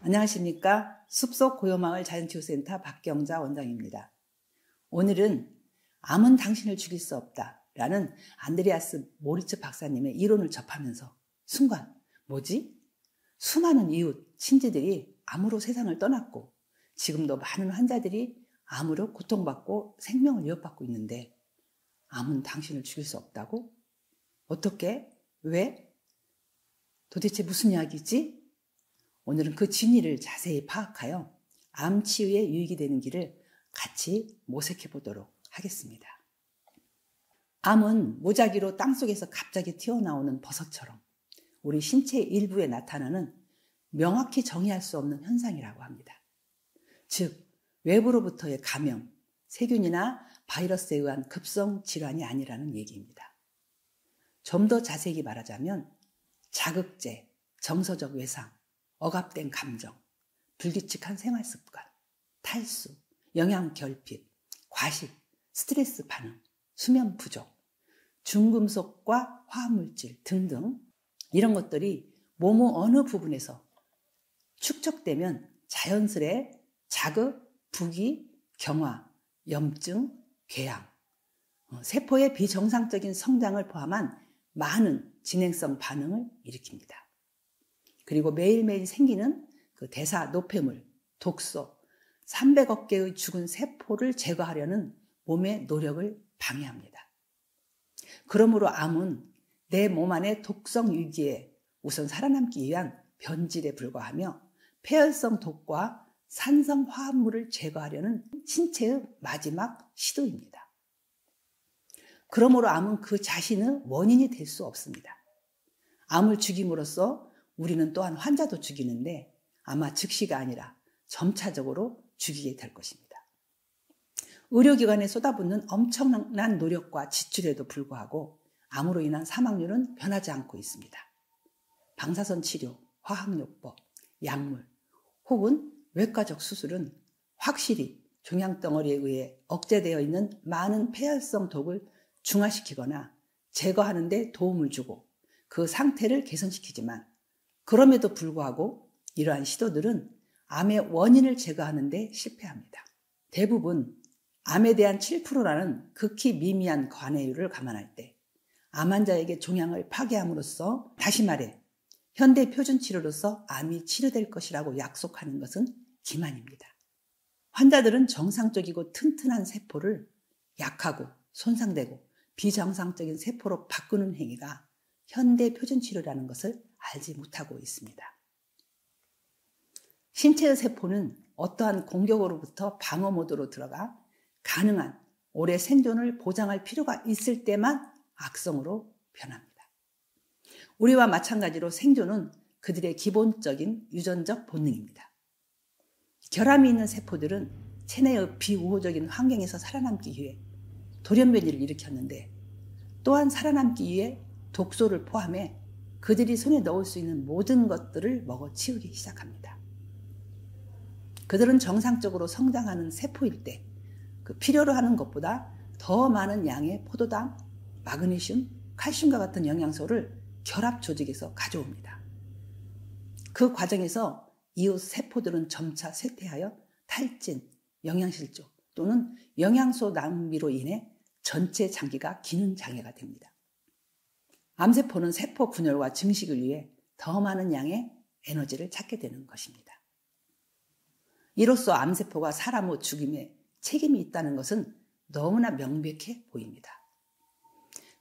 안녕하십니까. 숲속 고요마을 자연치유센터 박경자 원장입니다. 오늘은 암은 당신을 죽일 수 없다 라는 안드레아스 모리츠 박사님의 이론을 접하면서 순간 뭐지? 수많은 이웃, 친지들이 암으로 세상을 떠났고 지금도 많은 환자들이 암으로 고통받고 생명을 위협받고 있는데 암은 당신을 죽일 수 없다고? 어떻게? 왜? 도대체 무슨 이야기지? 오늘은 그 진리를 자세히 파악하여 암 치유에 유익이 되는 길을 같이 모색해 보도록 하겠습니다. 암은 무작위로 땅속에서 갑자기 튀어나오는 버섯처럼 우리 신체 일부에 나타나는 명확히 정의할 수 없는 현상이라고 합니다. 즉, 외부로부터의 감염, 세균이나 바이러스에 의한 급성 질환이 아니라는 얘기입니다. 좀 더 자세히 말하자면 자극제, 정서적 외상, 억압된 감정, 불규칙한 생활습관, 탈수, 영양 결핍, 과식, 스트레스 반응, 수면 부족, 중금속과 화합물질 등등 이런 것들이 몸의 어느 부분에서 축적되면 자연스레 자극, 부기, 경화, 염증, 궤양, 세포의 비정상적인 성장을 포함한 많은 진행성 반응을 일으킵니다. 그리고 매일매일 생기는 그 대사 노폐물, 독소, 300억 개의 죽은 세포를 제거하려는 몸의 노력을 방해합니다. 그러므로 암은 내 몸 안의 독성 유기에 우선 살아남기 위한 변질에 불과하며 폐혈성 독과 산성 화합물을 제거하려는 신체의 마지막 시도입니다. 그러므로 암은 그 자신의 원인이 될 수 없습니다. 암을 죽임으로써 우리는 또한 환자도 죽이는데 아마 즉시가 아니라 점차적으로 죽이게 될 것입니다. 의료기관에 쏟아붓는 엄청난 노력과 지출에도 불구하고 암으로 인한 사망률은 변하지 않고 있습니다. 방사선 치료, 화학요법, 약물 혹은 외과적 수술은 확실히 종양덩어리에 의해 억제되어 있는 많은 폐혈성 독을 중화시키거나 제거하는 데 도움을 주고 그 상태를 개선시키지만 그럼에도 불구하고 이러한 시도들은 암의 원인을 제거하는 데 실패합니다. 대부분 암에 대한 7%라는 극히 미미한 관해율을 감안할 때 암 환자에게 종양을 파괴함으로써 다시 말해 현대 표준 치료로서 암이 치료될 것이라고 약속하는 것은 기만입니다. 환자들은 정상적이고 튼튼한 세포를 약하고 손상되고 비정상적인 세포로 바꾸는 행위가 현대 표준 치료라는 것을 알지 못하고 있습니다. 신체의 세포는 어떠한 공격으로부터 방어 모드로 들어가 가능한 오래 생존을 보장할 필요가 있을 때만 악성으로 변합니다. 우리와 마찬가지로 생존은 그들의 기본적인 유전적 본능입니다. 결함이 있는 세포들은 체내의 비우호적인 환경에서 살아남기 위해 돌연변이를 일으켰는데 또한 살아남기 위해 독소를 포함해 그들이 손에 넣을 수 있는 모든 것들을 먹어치우기 시작합니다. 그들은 정상적으로 성장하는 세포일 때 그 필요로 하는 것보다 더 많은 양의 포도당, 마그네슘, 칼슘과 같은 영양소를 결합 조직에서 가져옵니다. 그 과정에서 이후 세포들은 점차 쇠퇴하여 탈진, 영양실조 또는 영양소 낭비로 인해 전체 장기가 기능 장애가 됩니다. 암세포는 세포 분열과 증식을 위해 더 많은 양의 에너지를 찾게 되는 것입니다. 이로써 암세포가 사람의 죽임에 책임이 있다는 것은 너무나 명백해 보입니다.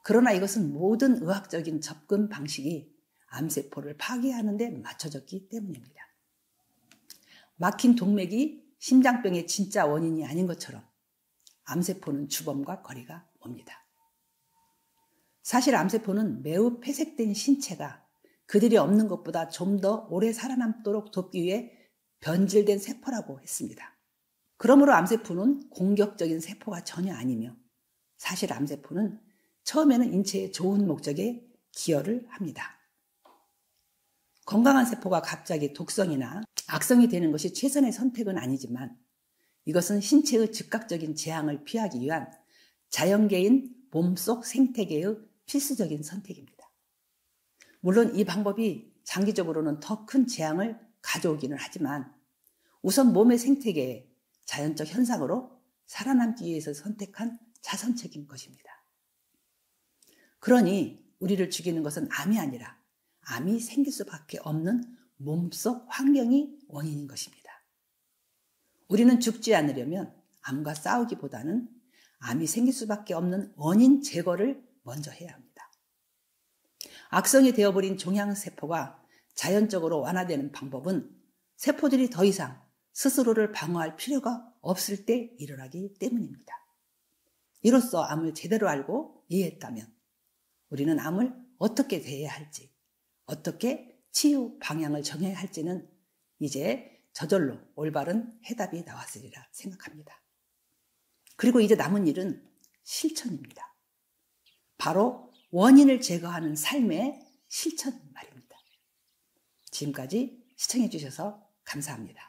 그러나 이것은 모든 의학적인 접근 방식이 암세포를 파괴하는 데 맞춰졌기 때문입니다. 막힌 동맥이 심장병의 진짜 원인이 아닌 것처럼 암세포는 주범과 거리가 멉니다. 사실 암세포는 매우 폐색된 신체가 그들이 없는 것보다 좀 더 오래 살아남도록 돕기 위해 변질된 세포라고 했습니다. 그러므로 암세포는 공격적인 세포가 전혀 아니며 사실 암세포는 처음에는 인체의 좋은 목적에 기여를 합니다. 건강한 세포가 갑자기 독성이나 악성이 되는 것이 최선의 선택은 아니지만 이것은 신체의 즉각적인 재앙을 피하기 위한 자연계인 몸속 생태계의 필수적인 선택입니다. 물론 이 방법이 장기적으로는 더 큰 재앙을 가져오기는 하지만 우선 몸의 생태계에 자연적 현상으로 살아남기 위해서 선택한 자선책인 것입니다. 그러니 우리를 죽이는 것은 암이 아니라 암이 생길 수밖에 없는 몸속 환경이 원인인 것입니다. 우리는 죽지 않으려면 암과 싸우기보다는 암이 생길 수밖에 없는 원인 제거를 먼저 해야 합니다. 악성이 되어버린 종양세포가 자연적으로 완화되는 방법은 세포들이 더 이상 스스로를 방어할 필요가 없을 때 일어나기 때문입니다. 이로써 암을 제대로 알고 이해했다면 우리는 암을 어떻게 대해야 할지, 어떻게 치유 방향을 정해야 할지는 이제 저절로 올바른 해답이 나왔으리라 생각합니다. 그리고 이제 남은 일은 실천입니다. 바로 원인을 제거하는 삶의 실천 말입니다. 지금까지 시청해 주셔서 감사합니다.